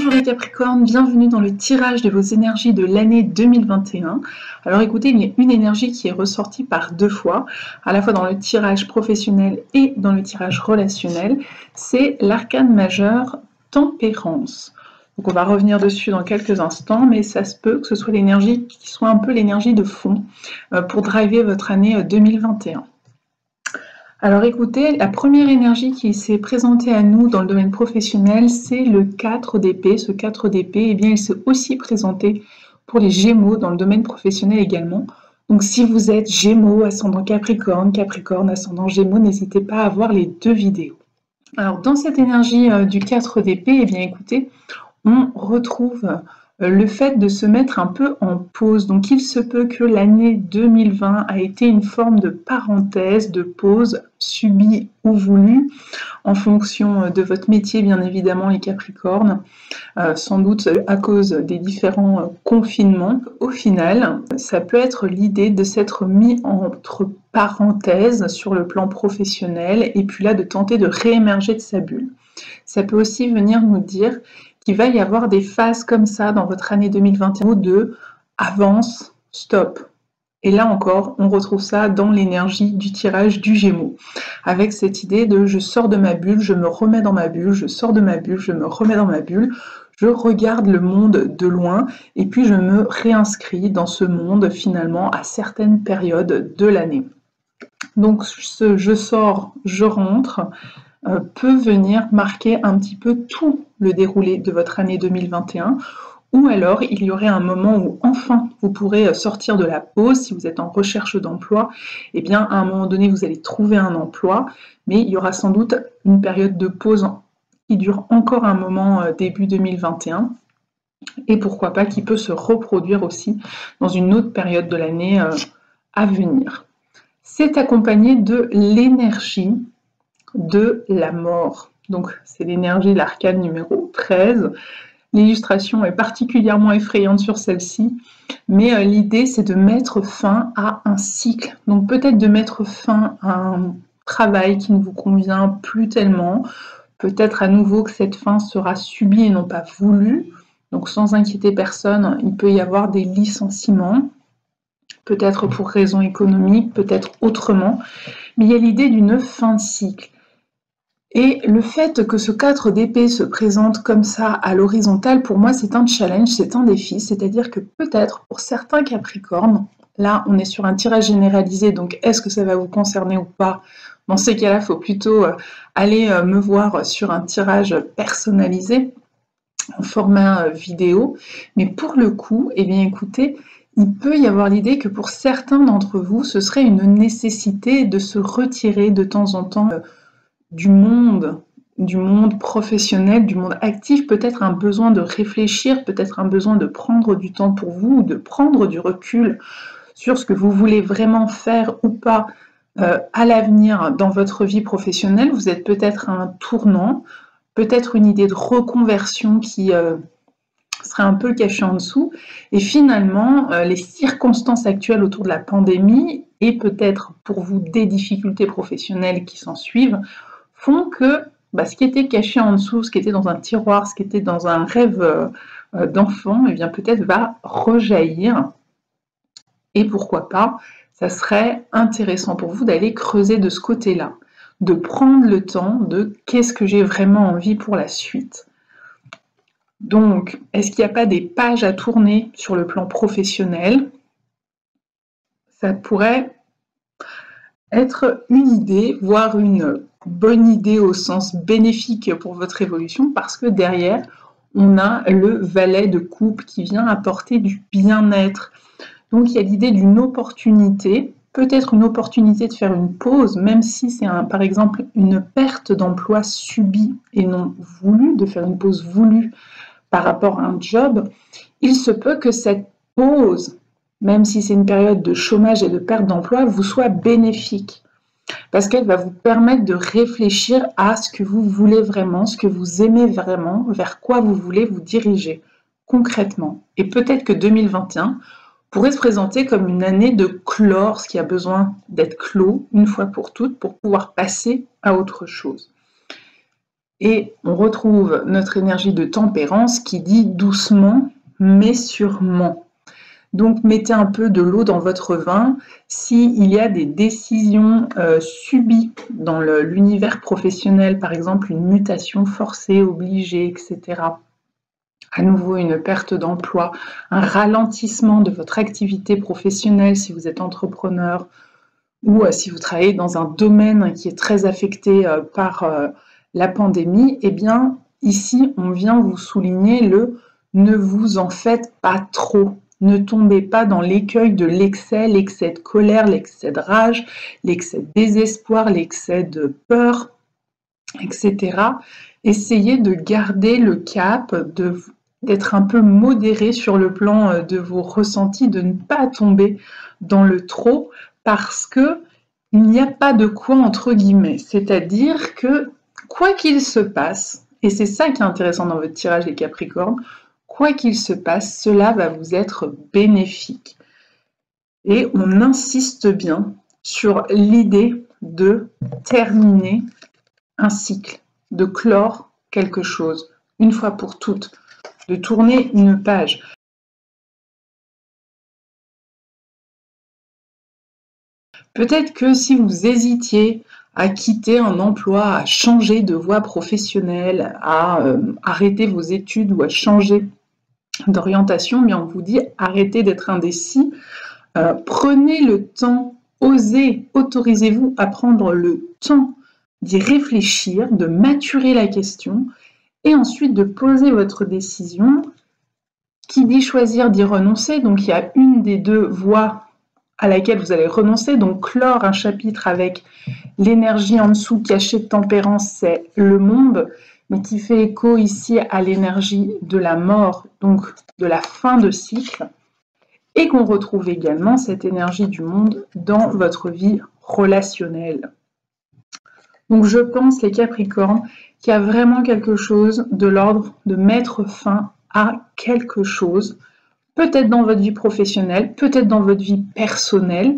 Bonjour les Capricornes, bienvenue dans le tirage de vos énergies de l'année 2021. Alors écoutez, il y a une énergie qui est ressortie par deux fois, à la fois dans le tirage professionnel et dans le tirage relationnel, c'est l'arcane majeur Tempérance. Donc on va revenir dessus dans quelques instants, mais ça se peut que ce soit l'énergie qui soit un peu l'énergie de fond pour driver votre année 2021. Alors écoutez, la première énergie qui s'est présentée à nous dans le domaine professionnel, c'est le 4 d'épée. Ce 4 d'épée, eh bien, il s'est aussi présenté pour les Gémeaux dans le domaine professionnel également. Donc si vous êtes Gémeaux, ascendant Capricorne, Capricorne, ascendant Gémeaux, n'hésitez pas à voir les deux vidéos. Alors dans cette énergie du 4 d'épée, eh bien écoutez, on retrouve le fait de se mettre un peu en pause. Donc il se peut que l'année 2020 a été une forme de parenthèse, de pause subie ou voulue, en fonction de votre métier bien évidemment les Capricornes, sans doute à cause des différents confinements. Au final, ça peut être l'idée de s'être mis entre parenthèses sur le plan professionnel et puis là de tenter de réémerger de sa bulle. Ça peut aussi venir nous dire qu'il va y avoir des phases comme ça dans votre année 2021 de avance, stop. Et là encore, on retrouve ça dans l'énergie du tirage du Gémeaux, avec cette idée de je sors de ma bulle, je me remets dans ma bulle, je sors de ma bulle, je me remets dans ma bulle, je regarde le monde de loin et puis je me réinscris dans ce monde finalement à certaines périodes de l'année. Donc ce je sors, je rentre peut venir marquer un petit peu tout le déroulé de votre année 2021, ou alors il y aurait un moment où enfin vous pourrez sortir de la pause. Si vous êtes en recherche d'emploi, eh bien à un moment donné vous allez trouver un emploi, mais il y aura sans doute une période de pause qui dure encore un moment début 2021, et pourquoi pas qui peut se reproduire aussi dans une autre période de l'année à venir. C'est accompagné de l'énergie de la mort. Donc c'est l'énergie de l'arcane numéro 13. L'illustration est particulièrement effrayante sur celle-ci, mais l'idée c'est de mettre fin à un cycle. Donc peut-être de mettre fin à un travail qui ne vous convient plus tellement, peut-être à nouveau que cette fin sera subie et non pas voulue. Donc sans inquiéter personne, il peut y avoir des licenciements, peut-être pour raisons économiques, peut-être autrement, mais il y a l'idée d'une fin de cycle. Et le fait que ce 4 d'épée se présente comme ça à l'horizontale, pour moi c'est un challenge, c'est un défi, c'est-à-dire que peut-être pour certains Capricornes, là on est sur un tirage généralisé, donc est-ce que ça va vous concerner ou pas? Dans ces cas-là, il faut plutôt aller me voir sur un tirage personnalisé en format vidéo, mais pour le coup, eh bien écoutez, il peut y avoir l'idée que pour certains d'entre vous, ce serait une nécessité de se retirer de temps en temps du monde professionnel, du monde actif, peut-être un besoin de réfléchir, peut-être un besoin de prendre du temps pour vous, de prendre du recul sur ce que vous voulez vraiment faire ou pas à l'avenir dans votre vie professionnelle. Vous êtes peut-être à un tournant, peut-être une idée de reconversion qui serait un peu cachée en dessous, et finalement les circonstances actuelles autour de la pandémie et peut-être pour vous des difficultés professionnelles qui s'en suivent font que ce qui était caché en dessous, ce qui était dans un tiroir, ce qui était dans un rêve d'enfant, eh bien peut-être va rejaillir. Et pourquoi pas, ça serait intéressant pour vous d'aller creuser de ce côté-là, de prendre le temps de qu'est-ce que j'ai vraiment envie pour la suite. Donc, est-ce qu'il n'y a pas des pages à tourner sur le plan professionnel? Ça pourrait être une idée, voire une bonne idée au sens bénéfique pour votre évolution, parce que derrière, on a le valet de coupe qui vient apporter du bien-être. Donc il y a l'idée d'une opportunité, peut-être une opportunité de faire une pause, même si c'est par exemple une perte d'emploi subie et non voulue, de faire une pause voulue par rapport à un job. Il se peut que cette pause, même si c'est une période de chômage et de perte d'emploi, vous soit bénéfique. Parce qu'elle va vous permettre de réfléchir à ce que vous voulez vraiment, ce que vous aimez vraiment, vers quoi vous voulez vous diriger concrètement. Et peut-être que 2021 pourrait se présenter comme une année de clore ce qui a besoin d'être clos une fois pour toutes pour pouvoir passer à autre chose. Et on retrouve notre énergie de tempérance qui dit doucement mais sûrement. Donc mettez un peu de l'eau dans votre vin. S'il y a des décisions subies dans l'univers professionnel, par exemple une mutation forcée, obligée, etc., à nouveau une perte d'emploi, un ralentissement de votre activité professionnelle si vous êtes entrepreneur ou si vous travaillez dans un domaine qui est très affecté par la pandémie, eh bien ici on vient vous souligner le ne vous en faites pas trop. Ne tombez pas dans l'écueil de l'excès de colère, l'excès de rage, l'excès de désespoir, l'excès de peur, etc. Essayez de garder le cap, d'être un peu modéré sur le plan de vos ressentis, de ne pas tomber dans le trop, parce que il n'y a pas de quoi entre guillemets. C'est-à-dire que quoi qu'il se passe, et c'est ça qui est intéressant dans votre tirage des Capricornes, quoi qu'il se passe, cela va vous être bénéfique. Et on insiste bien sur l'idée de terminer un cycle, de clore quelque chose, une fois pour toutes, de tourner une page. Peut-être que si vous hésitiez à quitter un emploi, à changer de voie professionnelle, à arrêter vos études ou à changer d'orientation, mais on vous dit arrêtez d'être indécis, prenez le temps, osez, autorisez-vous à prendre le temps d'y réfléchir, de maturer la question et ensuite de poser votre décision. Qui dit choisir dit renoncer, donc il y a une des deux voies à laquelle vous allez renoncer, donc clore un chapitre avec l'énergie en dessous cachée de tempérance, c'est le monde, mais qui fait écho ici à l'énergie de la mort, donc de la fin de cycle, et qu'on retrouve également cette énergie du monde dans votre vie relationnelle. Donc je pense, les Capricornes, qu'il y a vraiment quelque chose de l'ordre de mettre fin à quelque chose, peut-être dans votre vie professionnelle, peut-être dans votre vie personnelle,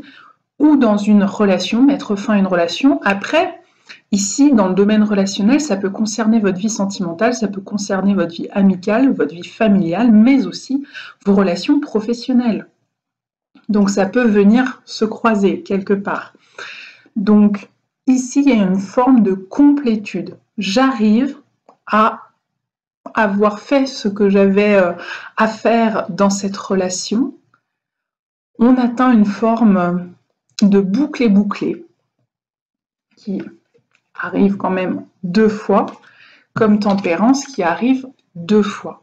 ou dans une relation, mettre fin à une relation. Après, ici, dans le domaine relationnel, ça peut concerner votre vie sentimentale, ça peut concerner votre vie amicale, votre vie familiale, mais aussi vos relations professionnelles. Donc ça peut venir se croiser quelque part. Donc ici, il y a une forme de complétude. J'arrive à avoir fait ce que j'avais à faire dans cette relation. On atteint une forme de bouclé qui arrive quand même 2 fois, comme tempérance qui arrive 2 fois.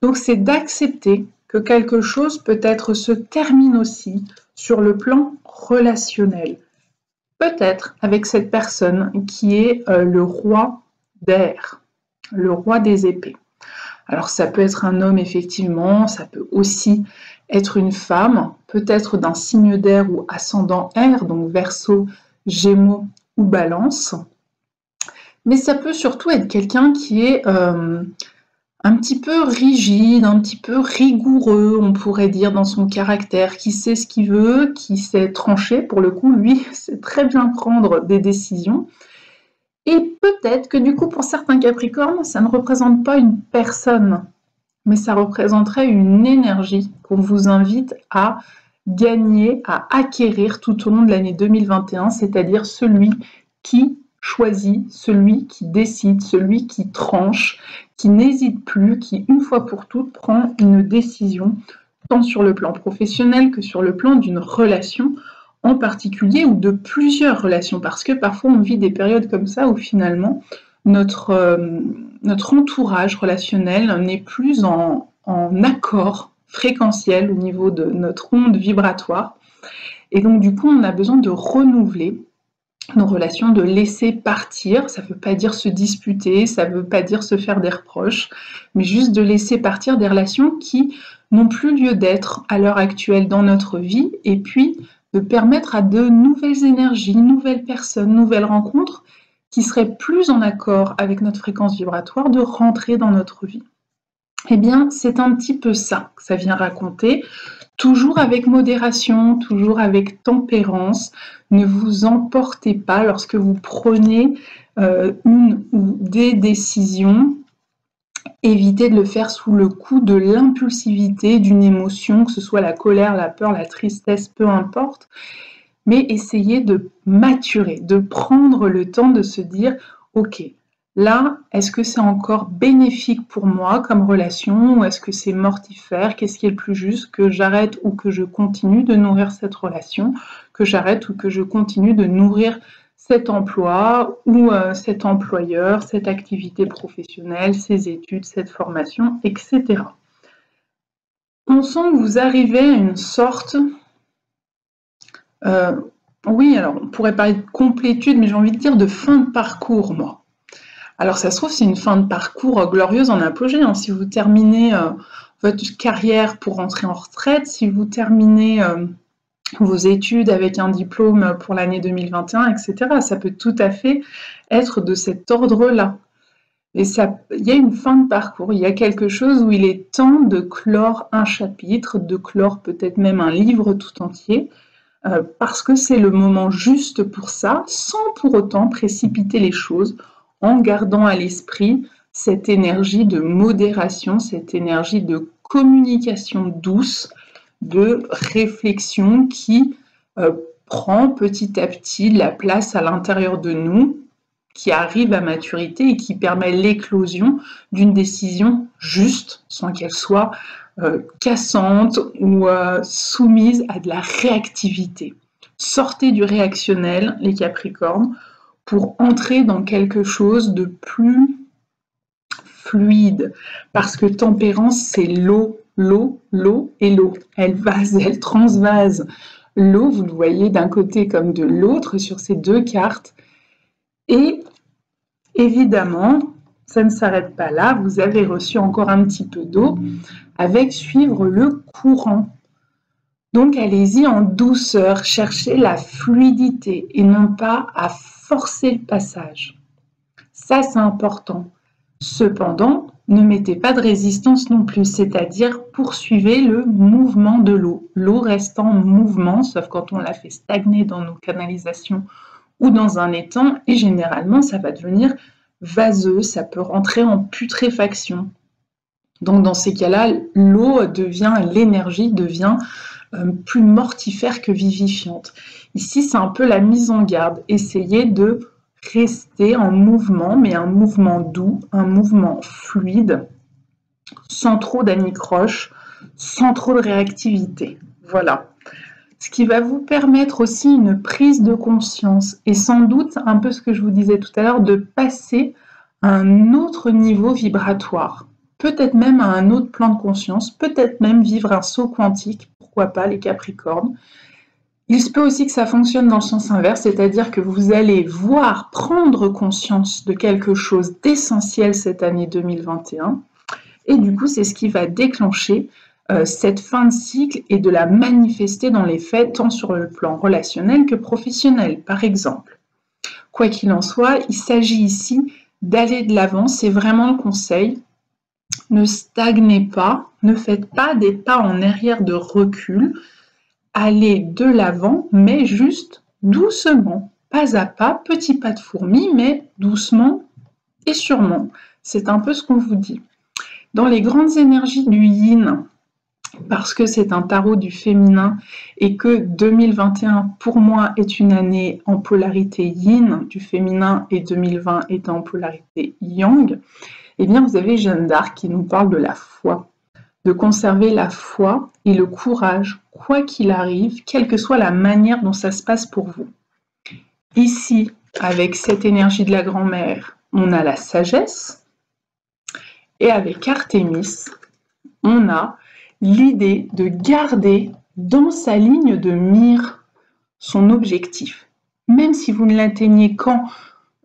Donc c'est d'accepter que quelque chose peut-être se termine aussi sur le plan relationnel. Peut-être avec cette personne qui est le roi d'air, le roi des épées. Alors ça peut être un homme effectivement, ça peut aussi être une femme, peut-être d'un signe d'air ou ascendant air, donc Verseau, Gémeaux ou Balance. Mais ça peut surtout être quelqu'un qui est un petit peu rigide, un petit peu rigoureux, on pourrait dire, dans son caractère, qui sait ce qu'il veut, qui sait trancher. Pour le coup, lui, sait très bien prendre des décisions. Et peut-être que du coup, pour certains Capricornes, ça ne représente pas une personne, mais ça représenterait une énergie qu'on vous invite à gagner, à acquérir tout au long de l'année 2021, c'est-à-dire celui qui choisit, celui qui décide, celui qui tranche, qui n'hésite plus, qui une fois pour toutes prend une décision, tant sur le plan professionnel que sur le plan d'une relation en particulier ou de plusieurs relations, parce que parfois on vit des périodes comme ça où finalement notre entourage relationnel n'est plus en accord fréquentiel au niveau de notre onde vibratoire, et donc du coup on a besoin de renouveler nos relations, de laisser partir. Ça ne veut pas dire se disputer, ça ne veut pas dire se faire des reproches, mais juste de laisser partir des relations qui n'ont plus lieu d'être à l'heure actuelle dans notre vie, et puis de permettre à de nouvelles énergies, nouvelles personnes, nouvelles rencontres qui seraient plus en accord avec notre fréquence vibratoire de rentrer dans notre vie. Eh bien, c'est un petit peu ça que ça vient raconter. Toujours avec modération, toujours avec tempérance. Ne vous emportez pas lorsque vous prenez une ou des décisions, évitez de le faire sous le coup de l'impulsivité d'une émotion, que ce soit la colère, la peur, la tristesse, peu importe, mais essayez de maturer, de prendre le temps de se dire « Ok, là, est-ce que c'est encore bénéfique pour moi comme relation ou est-ce que c'est mortifère? Qu'est-ce qui est le plus juste? Que j'arrête ou que je continue de nourrir cette relation? Que j'arrête ou que je continue de nourrir cet emploi ou cet employeur, cette activité professionnelle, ces études, cette formation, etc. » On sent que vous arrivez à une sorte... oui, alors on pourrait parler de complétude, mais j'ai envie de dire de fin de parcours, moi. Alors ça se trouve, c'est une fin de parcours glorieuse en apogée, hein. Si vous terminez votre carrière pour rentrer en retraite, si vous terminez vos études avec un diplôme pour l'année 2021, etc., ça peut tout à fait être de cet ordre-là. Et il y a une fin de parcours, il y a quelque chose où il est temps de clore un chapitre, de clore peut-être même un livre tout entier, parce que c'est le moment juste pour ça, sans pour autant précipiter les choses, en gardant à l'esprit cette énergie de modération, cette énergie de communication douce, de réflexion qui prend petit à petit la place à l'intérieur de nous, qui arrive à maturité et qui permet l'éclosion d'une décision juste, sans qu'elle soit cassante ou soumise à de la réactivité. Sortez du réactionnel, les Capricornes, pour entrer dans quelque chose de plus fluide. Parce que tempérance, c'est l'eau, l'eau, l'eau et l'eau. Elle vase, elle transvase. L'eau, vous le voyez d'un côté comme de l'autre sur ces deux cartes. Et évidemment, ça ne s'arrête pas là, vous avez reçu encore un petit peu d'eau avec suivre le courant. Donc allez-y en douceur, cherchez la fluidité et non pas à forcer le passage. Ça, c'est important. Cependant, ne mettez pas de résistance non plus, c'est-à-dire poursuivez le mouvement de l'eau. L'eau reste en mouvement, sauf quand on la fait stagner dans nos canalisations ou dans un étang, et généralement, ça va devenir vaseux, ça peut rentrer en putréfaction. Donc dans ces cas-là, l'eau devient, l'énergie devient plus mortifère que vivifiante. Ici, c'est un peu la mise en garde. Essayez de rester en mouvement, mais un mouvement doux, un mouvement fluide, sans trop d'anicroche, sans trop de réactivité. Voilà. Ce qui va vous permettre aussi une prise de conscience et sans doute, un peu ce que je vous disais tout à l'heure, de passer à un autre niveau vibratoire. Peut-être même à un autre plan de conscience, peut-être même vivre un saut quantique, pourquoi pas les Capricornes. Il se peut aussi que ça fonctionne dans le sens inverse, c'est-à-dire que vous allez voir, prendre conscience de quelque chose d'essentiel cette année 2021, et du coup c'est ce qui va déclencher cette fin de cycle et de la manifester dans les faits, tant sur le plan relationnel que professionnel, par exemple. Quoi qu'il en soit, il s'agit ici d'aller de l'avant, c'est vraiment le conseil. Ne stagnez pas, ne faites pas des pas en arrière de recul, allez de l'avant, mais juste doucement, pas à pas, petit pas de fourmi, mais doucement et sûrement. C'est un peu ce qu'on vous dit. Dans les grandes énergies du yin, parce que c'est un tarot du féminin et que 2021 pour moi est une année en polarité yin du féminin et 2020 est en polarité yang, eh bien vous avez Jeanne d'Arc qui nous parle de la foi, de conserver la foi et le courage, quoi qu'il arrive, quelle que soit la manière dont ça se passe pour vous. Ici, avec cette énergie de la grand-mère, on a la sagesse, et avec Artémis, on a l'idée de garder dans sa ligne de mire son objectif. Même si vous ne l'atteignez qu'en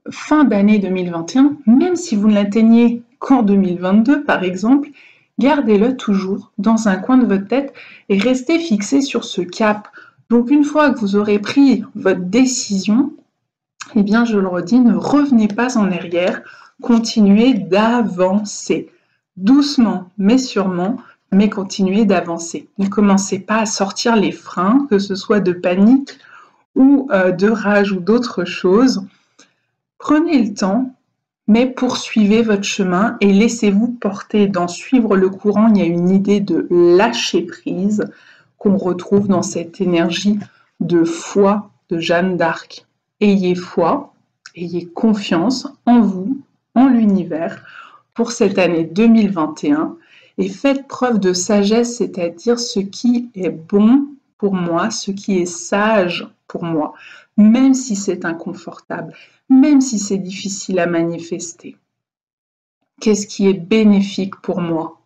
fin d'année 2021, même si vous ne l'atteignez qu'en 2022 par exemple, gardez-le toujours dans un coin de votre tête et restez fixé sur ce cap. Donc une fois que vous aurez pris votre décision, eh bien je le redis, ne revenez pas en arrière, continuez d'avancer. Doucement mais sûrement, mais continuez d'avancer. Ne commencez pas à sortir les freins, que ce soit de panique ou de rage ou d'autres choses. Prenez le temps, mais poursuivez votre chemin et laissez-vous porter. Dans suivre le courant, il y a une idée de lâcher prise qu'on retrouve dans cette énergie de foi de Jeanne d'Arc. Ayez foi, ayez confiance en vous, en l'univers pour cette année 2021 et faites preuve de sagesse, c'est-à-dire ce qui est bon pour moi, ce qui est sage pour moi, même si c'est inconfortable, même si c'est difficile à manifester. Qu'est-ce qui est bénéfique pour moi?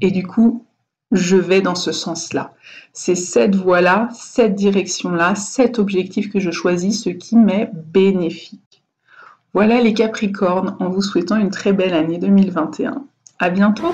Et du coup, je vais dans ce sens-là. C'est cette voie-là, cette direction-là, cet objectif que je choisis, ce qui m'est bénéfique. Voilà les Capricornes, en vous souhaitant une très belle année 2021. À bientôt!